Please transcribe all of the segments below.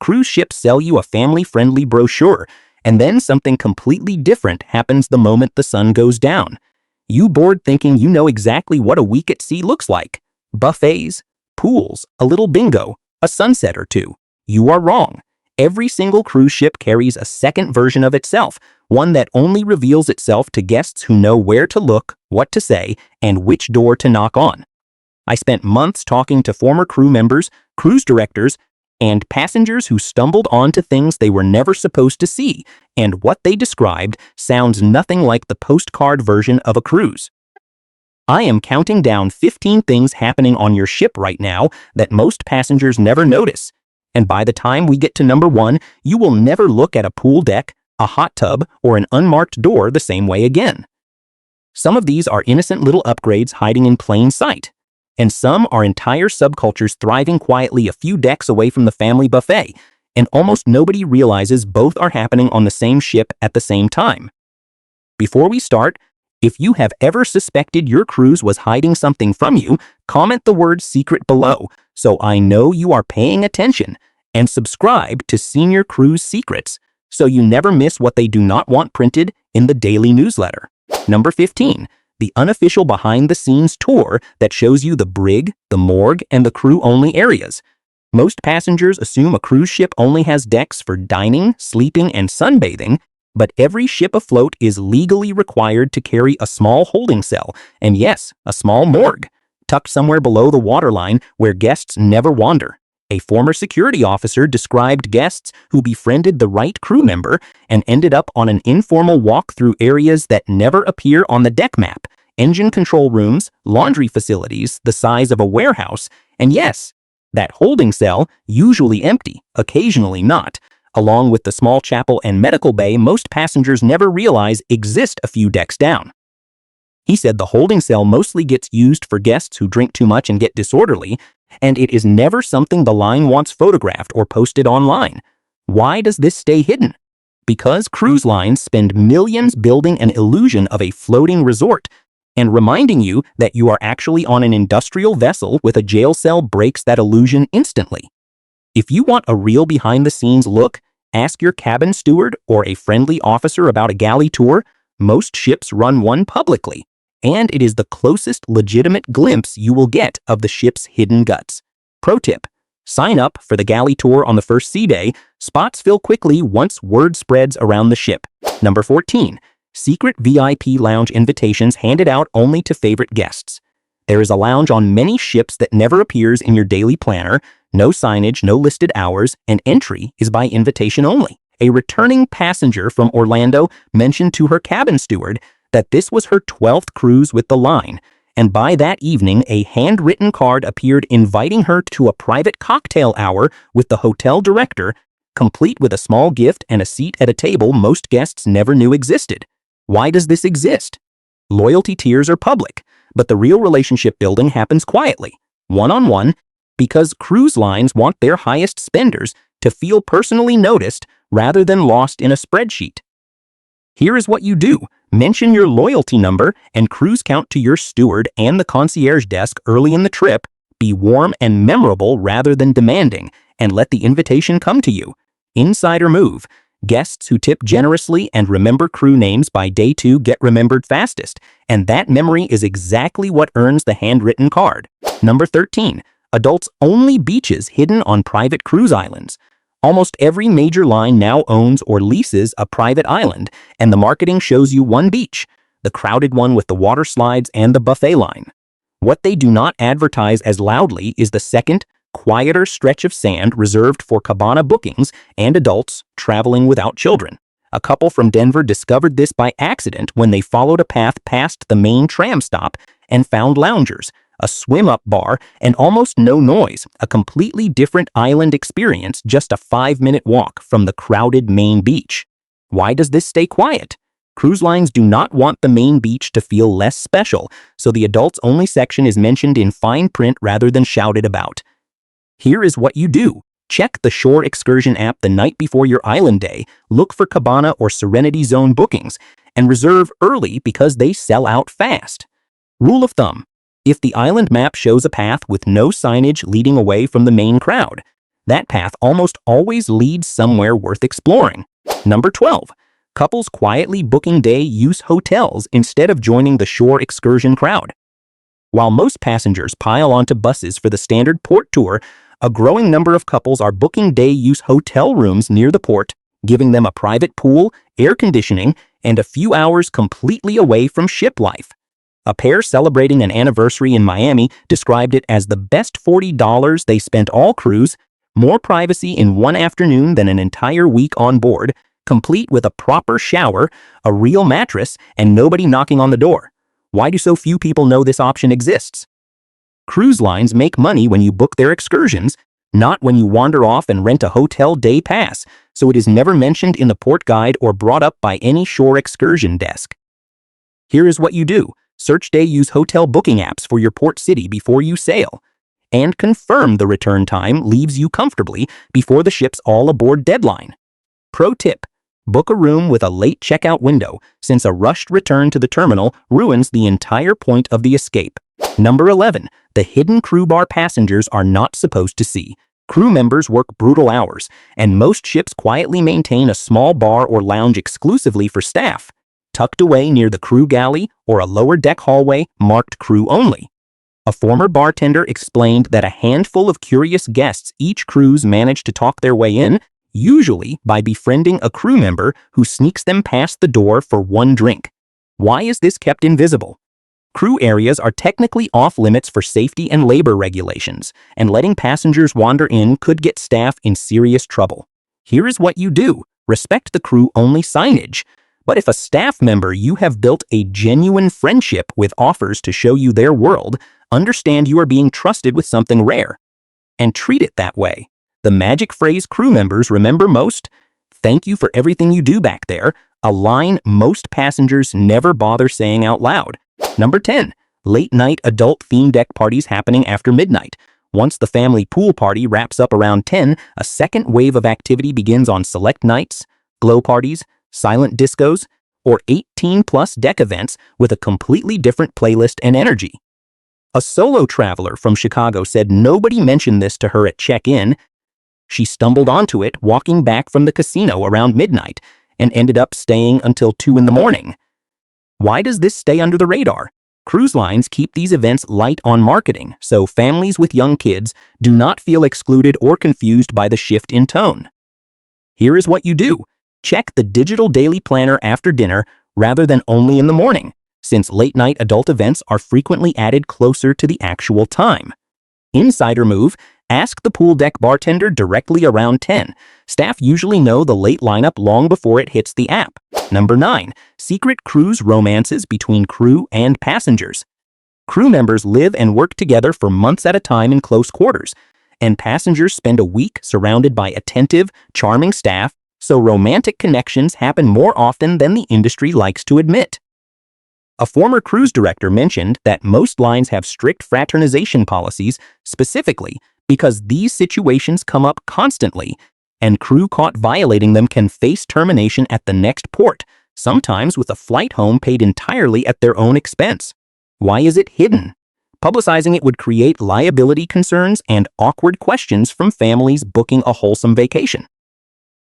Cruise ships sell you a family-friendly brochure, and then something completely different happens the moment the sun goes down. You board thinking you know exactly what a week at sea looks like. Buffets, pools, a little bingo, a sunset or two. You are wrong. Every single cruise ship carries a second version of itself, one that only reveals itself to guests who know where to look, what to say, and which door to knock on. I spent months talking to former crew members, cruise directors, and passengers who stumbled onto things they were never supposed to see, and what they described sounds nothing like the postcard version of a cruise. I am counting down 15 things happening on your ship right now that most passengers never notice, and by the time we get to number 1, you will never look at a pool deck, a hot tub, or an unmarked door the same way again. Some of these are innocent little upgrades hiding in plain sight, and some are entire subcultures thriving quietly a few decks away from the family buffet, and almost nobody realizes both are happening on the same ship at the same time. Before we start, if you have ever suspected your cruise was hiding something from you, comment the word secret below so I know you are paying attention, and subscribe to Senior Cruise Secrets so you never miss what they do not want printed in the daily newsletter. Number 15. The unofficial behind-the-scenes tour that shows you the brig, the morgue, and the crew-only areas. Most passengers assume a cruise ship only has decks for dining, sleeping, and sunbathing, but every ship afloat is legally required to carry a small holding cell, and yes, a small morgue, tucked somewhere below the waterline where guests never wander. A former security officer described guests who befriended the right crew member and ended up on an informal walk through areas that never appear on the deck map, engine control rooms, laundry facilities the size of a warehouse, and yes, that holding cell, usually empty, occasionally not, along with the small chapel and medical bay most passengers never realize exist a few decks down. He said the holding cell mostly gets used for guests who drink too much and get disorderly, and it is never something the line wants photographed or posted online. Why does this stay hidden? Because cruise lines spend millions building an illusion of a floating resort, and reminding you that you are actually on an industrial vessel with a jail cell breaks that illusion instantly. If you want a real behind-the-scenes look, ask your cabin steward or a friendly officer about a galley tour. Most ships run one publicly, and it is the closest legitimate glimpse you will get of the ship's hidden guts. Pro tip: sign up for the galley tour on the first sea day. Spots fill quickly once word spreads around the ship. Number 14. Secret VIP lounge invitations handed out only to favorite guests. There is a lounge on many ships that never appears in your daily planner, no signage, no listed hours, and entry is by invitation only. A returning passenger from Orlando mentioned to her cabin steward that this was her 12th cruise with the line, and by that evening a handwritten card appeared inviting her to a private cocktail hour with the hotel director, complete with a small gift and a seat at a table most guests never knew existed. Why does this exist? Loyalty tiers are public, but the real relationship building happens quietly, one-on-one, because cruise lines want their highest spenders to feel personally noticed rather than lost in a spreadsheet. Here is what you do. Mention your loyalty number and cruise count to your steward and the concierge desk early in the trip. Be warm and memorable rather than demanding, and let the invitation come to you. Insider move. Guests who tip generously and remember crew names by day 2 get remembered fastest, and that memory is exactly what earns the handwritten card. Number 13. Adults-only beaches hidden on private cruise islands. Almost every major line now owns or leases a private island, and the marketing shows you one beach, the crowded one with the water slides and the buffet line. What they do not advertise as loudly is the second, quieter stretch of sand reserved for cabana bookings and adults traveling without children. A couple from Denver discovered this by accident when they followed a path past the main tram stop and found loungers, a swim-up bar, and almost no noise, a completely different island experience just a 5-minute walk from the crowded main beach. Why does this stay quiet? Cruise lines do not want the main beach to feel less special, so the adults-only section is mentioned in fine print rather than shouted about. Here is what you do. Check the Shore Excursion app the night before your island day, look for Cabana or Serenity Zone bookings, and reserve early because they sell out fast. Rule of thumb: if the island map shows a path with no signage leading away from the main crowd, That path almost always leads somewhere worth exploring. Number 12. Couples quietly booking day-use hotels instead of joining the shore excursion crowd. While most passengers pile onto buses for the standard port tour, a growing number of couples are booking day-use hotel rooms near the port, giving them a private pool, air conditioning, and a few hours completely away from ship life. A pair celebrating an anniversary in Miami described it as the best $40 they spent all cruise, more privacy in one afternoon than an entire week on board, complete with a proper shower, a real mattress, and nobody knocking on the door. Why do so few people know this option exists? Cruise lines make money when you book their excursions, not when you wander off and rent a hotel day pass, so it is never mentioned in the port guide or brought up by any shore excursion desk. Here is what you do. Search day-use hotel booking apps for your port city before you sail, and confirm the return time leaves you comfortably before the ship's all-aboard deadline. Pro tip: book a room with a late checkout window, since a rushed return to the terminal ruins the entire point of the escape. Number 11. The hidden crew bar passengers are not supposed to see. Crew members work brutal hours, and most ships quietly maintain a small bar or lounge exclusively for staff, tucked away near the crew galley or a lower deck hallway marked crew only. A former bartender explained that a handful of curious guests each cruise manage to talk their way in, usually by befriending a crew member who sneaks them past the door for one drink. Why is this kept invisible? Crew areas are technically off-limits for safety and labor regulations, and letting passengers wander in could get staff in serious trouble. Here is what you do. Respect the crew-only signage. But if a staff member you have built a genuine friendship with offers to show you their world, understand you are being trusted with something rare. And treat it that way. The magic phrase crew members remember most, "Thank you for everything you do back there," a line most passengers never bother saying out loud. Number 10. Late-night adult theme deck parties happening after midnight. Once the family pool party wraps up around 10, a second wave of activity begins on select nights, glow parties, silent discos, or 18-plus deck events with a completely different playlist and energy. A solo traveler from Chicago said nobody mentioned this to her at check-in. She stumbled onto it walking back from the casino around midnight and ended up staying until 2 in the morning. Why does this stay under the radar? Cruise lines keep these events light on marketing, so families with young kids do not feel excluded or confused by the shift in tone. Here is what you do. Check the digital daily planner after dinner rather than only in the morning, since late-night adult events are frequently added closer to the actual time. Insider move: ask the pool deck bartender directly around 10. Staff usually know the late lineup long before it hits the app. Number 9. Secret cruise romances between crew and passengers. Crew members live and work together for months at a time in close quarters, and passengers spend a week surrounded by attentive, charming staff, so romantic connections happen more often than the industry likes to admit. A former cruise director mentioned that most lines have strict fraternization policies specifically because these situations come up constantly, and crew caught violating them can face termination at the next port, sometimes with a flight home paid entirely at their own expense. Why is it hidden? Publicizing it would create liability concerns and awkward questions from families booking a wholesome vacation.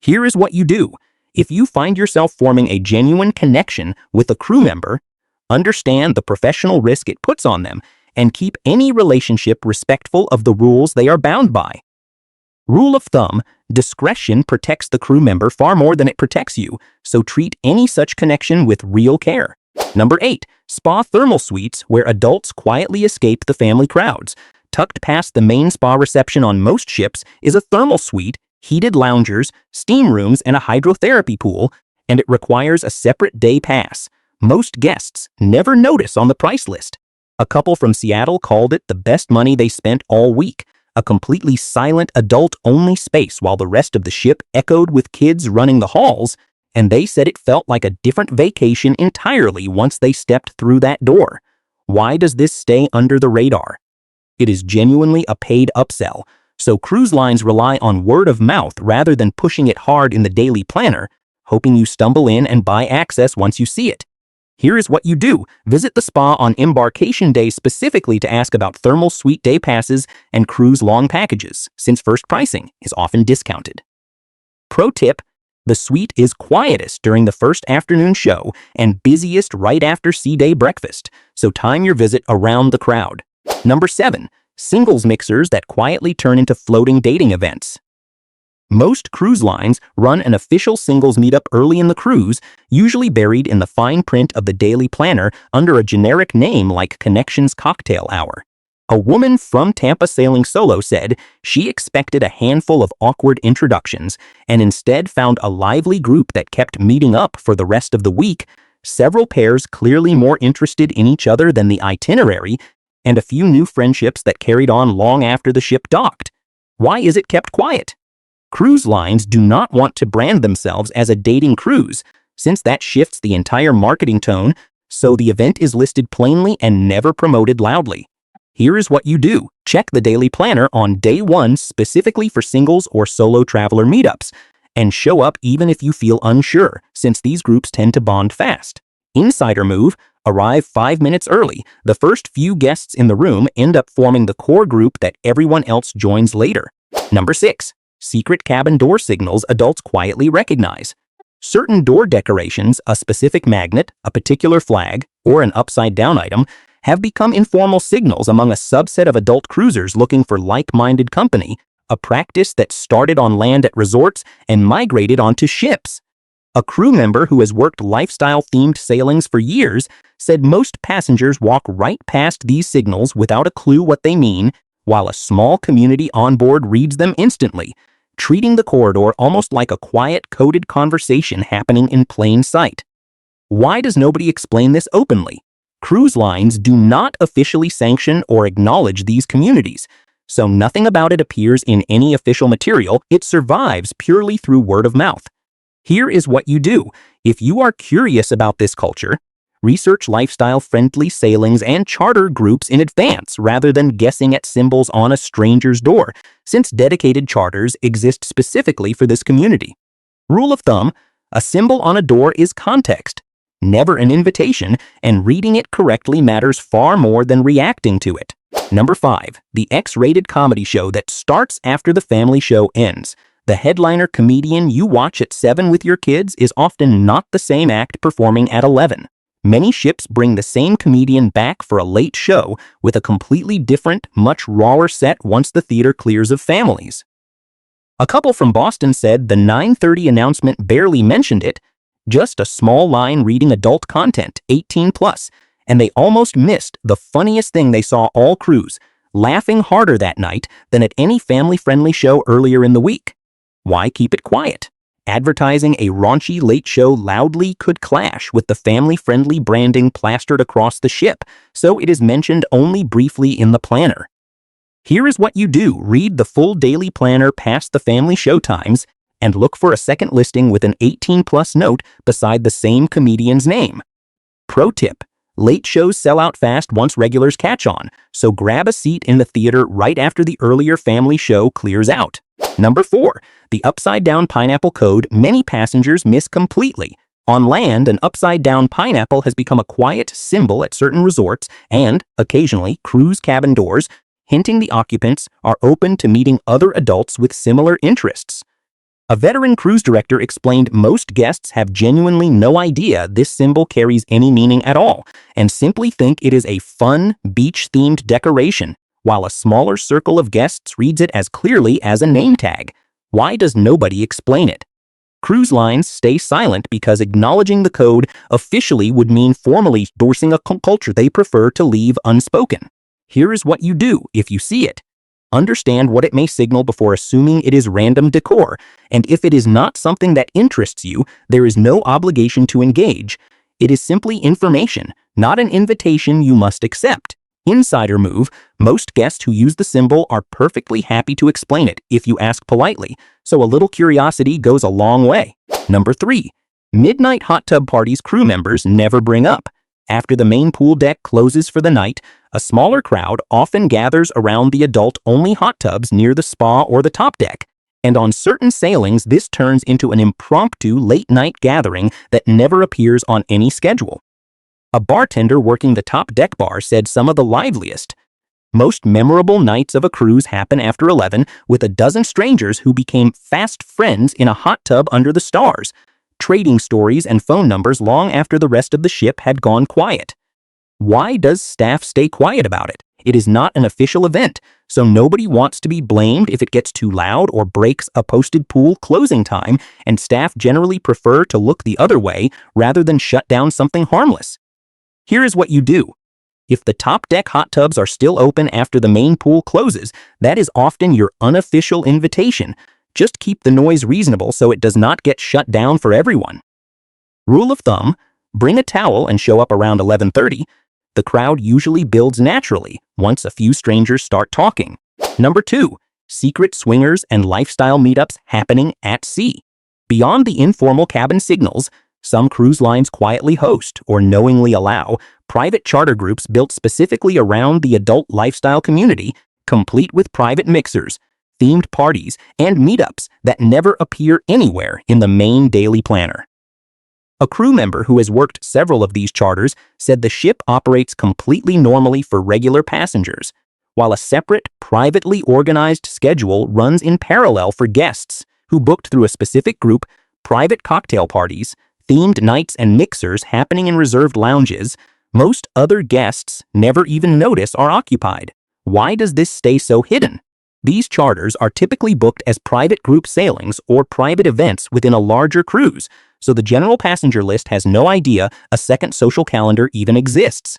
Here is what you do. If you find yourself forming a genuine connection with a crew member, understand the professional risk it puts on them, and keep any relationship respectful of the rules they are bound by. Rule of thumb: discretion protects the crew member far more than it protects you, so treat any such connection with real care. Number 8. Spa thermal suites where adults quietly escape the family crowds. Tucked past the main spa reception on most ships is a thermal suite, heated loungers, steam rooms, and a hydrotherapy pool, and it requires a separate day pass. Most guests never notice on the price list. A couple from Seattle called it the best money they spent all week, a completely silent adult-only space while the rest of the ship echoed with kids running the halls, and they said it felt like a different vacation entirely once they stepped through that door. Why does this stay under the radar? It is genuinely a paid upsell, so cruise lines rely on word of mouth rather than pushing it hard in the daily planner, hoping you stumble in and buy access once you see it. Here is what you do. Visit the spa on embarkation day specifically to ask about thermal suite day passes and cruise long packages, since first pricing is often discounted. Pro tip: the suite is quietest during the first afternoon show and busiest right after sea day breakfast, so time your visit around the crowd. Number 7. Singles mixers that quietly turn into floating dating events. Most cruise lines run an official singles meetup early in the cruise, usually buried in the fine print of the daily planner under a generic name like Connections Cocktail Hour. A woman from Tampa sailing solo said she expected a handful of awkward introductions and instead found a lively group that kept meeting up for the rest of the week, several pairs clearly more interested in each other than the itinerary, and a few new friendships that carried on long after the ship docked. Why is it kept quiet? Cruise lines do not want to brand themselves as a dating cruise, since that shifts the entire marketing tone, so the event is listed plainly and never promoted loudly. Here is what you do. Check the daily planner on day 1 specifically for singles or solo traveler meetups, and show up even if you feel unsure, since these groups tend to bond fast. Insider move: arrive 5 minutes early. The first few guests in the room end up forming the core group that everyone else joins later. Number 6. Secret cabin door signals adults quietly recognize. Certain door decorations, a specific magnet, a particular flag, or an upside-down item, have become informal signals among a subset of adult cruisers looking for like-minded company, a practice that started on land at resorts and migrated onto ships. A crew member who has worked lifestyle-themed sailings for years said most passengers walk right past these signals without a clue what they mean, while a small community on board reads them instantly, treating the corridor almost like a quiet, coded conversation happening in plain sight. Why does nobody explain this openly? Cruise lines do not officially sanction or acknowledge these communities, so nothing about it appears in any official material. It survives purely through word of mouth. Here is what you do. If you are curious about this culture, research lifestyle-friendly sailings and charter groups in advance rather than guessing at symbols on a stranger's door, since dedicated charters exist specifically for this community. Rule of thumb: a symbol on a door is context, never an invitation, and reading it correctly matters far more than reacting to it. Number 5. The X-rated comedy show that starts after the family show ends. The headliner comedian you watch at 7 with your kids is often not the same act performing at 11. Many ships bring the same comedian back for a late show with a completely different, much rawer set once the theater clears of families. A couple from Boston said the 9:30 announcement barely mentioned it, just a small line reading adult content, 18+, and they almost missed the funniest thing they saw all cruise, laughing harder that night than at any family-friendly show earlier in the week. Why keep it quiet? Advertising a raunchy late show loudly could clash with the family-friendly branding plastered across the ship, so it is mentioned only briefly in the planner. Here is what you do. Read the full daily planner past the family show times and look for a second listing with an 18+ note beside the same comedian's name. Pro tip: late shows sell out fast once regulars catch on, so grab a seat in the theater right after the earlier family show clears out. Number 4. The upside-down pineapple code many passengers miss completely. On land, an upside-down pineapple has become a quiet symbol at certain resorts and, occasionally, cruise cabin doors, hinting the occupants are open to meeting other adults with similar interests. A veteran cruise director explained most guests have genuinely no idea this symbol carries any meaning at all and simply think it is a fun, beach-themed decoration, while a smaller circle of guests reads it as clearly as a name tag. Why does nobody explain it? Cruise lines stay silent because acknowledging the code officially would mean formally endorsing a culture they prefer to leave unspoken. Here is what you do if you see it. Understand what it may signal before assuming it is random decor, and if it is not something that interests you, there is no obligation to engage. It is simply information, not an invitation you must accept. Insider move: most guests who use the symbol are perfectly happy to explain it if you ask politely, so a little curiosity goes a long way. Number 3. Midnight hot tub parties crew members never bring up. After the main pool deck closes for the night, a smaller crowd often gathers around the adult-only hot tubs near the spa or the top deck, and on certain sailings this turns into an impromptu late-night gathering that never appears on any schedule. A bartender working the top deck bar said some of the liveliest, most memorable nights of a cruise happen after 11 with a dozen strangers who became fast friends in a hot tub under the stars, trading stories and phone numbers long after the rest of the ship had gone quiet. Why does staff stay quiet about it? It is not an official event, so nobody wants to be blamed if it gets too loud or breaks a posted pool closing time, and staff generally prefer to look the other way rather than shut down something harmless. Here is what you do. If the top deck hot tubs are still open after the main pool closes, that is often your unofficial invitation. Just keep the noise reasonable so it does not get shut down for everyone. Rule of thumb, bring a towel and show up around 11:30. The crowd usually builds naturally once a few strangers start talking. Number 2, secret swingers and lifestyle meetups happening at sea. Beyond the informal cabin signals, some cruise lines quietly host or knowingly allow private charter groups built specifically around the adult lifestyle community, complete with private mixers, themed parties, and meetups that never appear anywhere in the main daily planner. A crew member who has worked several of these charters said the ship operates completely normally for regular passengers, while a separate, privately organized schedule runs in parallel for guests who booked through a specific group, private cocktail parties, themed nights and mixers happening in reserved lounges most other guests never even notice are occupied. Why does this stay so hidden? These charters are typically booked as private group sailings or private events within a larger cruise, so the general passenger list has no idea a second social calendar even exists.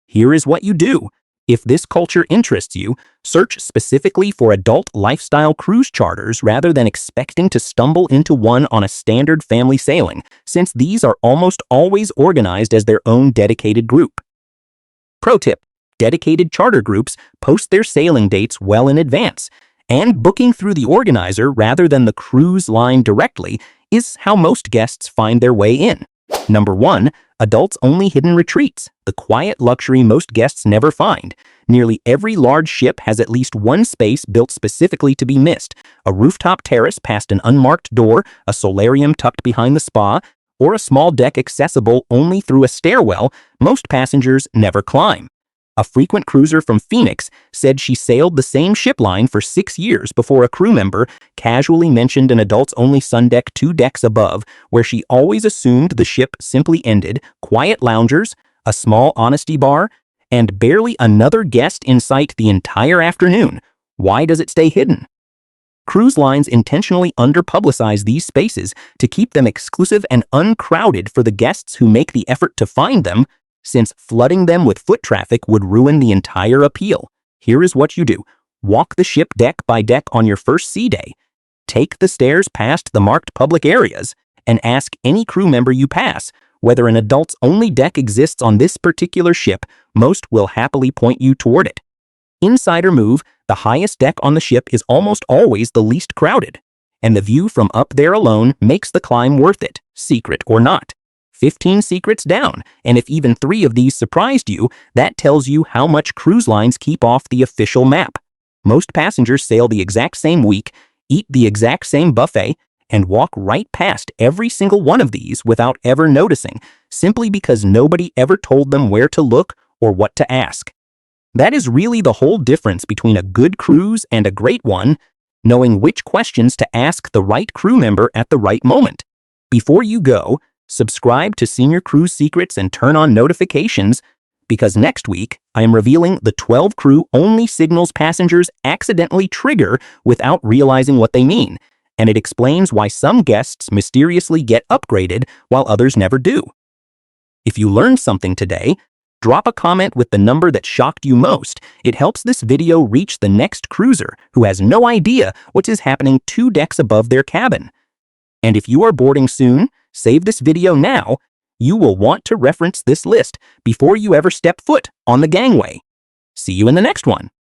Here is what you do. If this culture interests you, search specifically for adult lifestyle cruise charters rather than expecting to stumble into one on a standard family sailing, since these are almost always organized as their own dedicated group. Pro tip: dedicated charter groups post their sailing dates well in advance, and booking through the organizer rather than the cruise line directly is how most guests find their way in. Number 1, adults-only hidden retreats, the quiet luxury most guests never find. Nearly every large ship has at least one space built specifically to be missed: a rooftop terrace past an unmarked door, a solarium tucked behind the spa, or a small deck accessible only through a stairwell most passengers never climb. A frequent cruiser from Phoenix said she sailed the same ship line for 6 years before a crew member casually mentioned an adults-only sun deck 2 decks above, where she always assumed the ship simply ended, quiet loungers, a small honesty bar, and barely another guest in sight the entire afternoon. Why does it stay hidden? Cruise lines intentionally underpublicize these spaces to keep them exclusive and uncrowded for the guests who make the effort to find them, since flooding them with foot traffic would ruin the entire appeal. Here is what you do. Walk the ship deck by deck on your first sea day. Take the stairs past the marked public areas and ask any crew member you pass whether an adults-only deck exists on this particular ship. Most will happily point you toward it. Insider move: the highest deck on the ship is almost always the least crowded, and the view from up there alone makes the climb worth it, secret or not. 15 secrets down, and if even 3 of these surprised you, that tells you how much cruise lines keep off the official map. Most passengers sail the exact same week, eat the exact same buffet, and walk right past every single one of these without ever noticing, simply because nobody ever told them where to look or what to ask. That is really the whole difference between a good cruise and a great one: knowing which questions to ask the right crew member at the right moment. Before you go, subscribe to Senior Cruise Secrets and turn on notifications, because next week I am revealing the 12 crew-only signals passengers accidentally trigger without realizing what they mean, and it explains why some guests mysteriously get upgraded while others never do. If you learned something today, drop a comment with the number that shocked you most. It helps this video reach the next cruiser who has no idea what is happening 2 decks above their cabin. And if you are boarding soon, save this video now. You will want to reference this list before you ever step foot on the gangway. See you in the next one.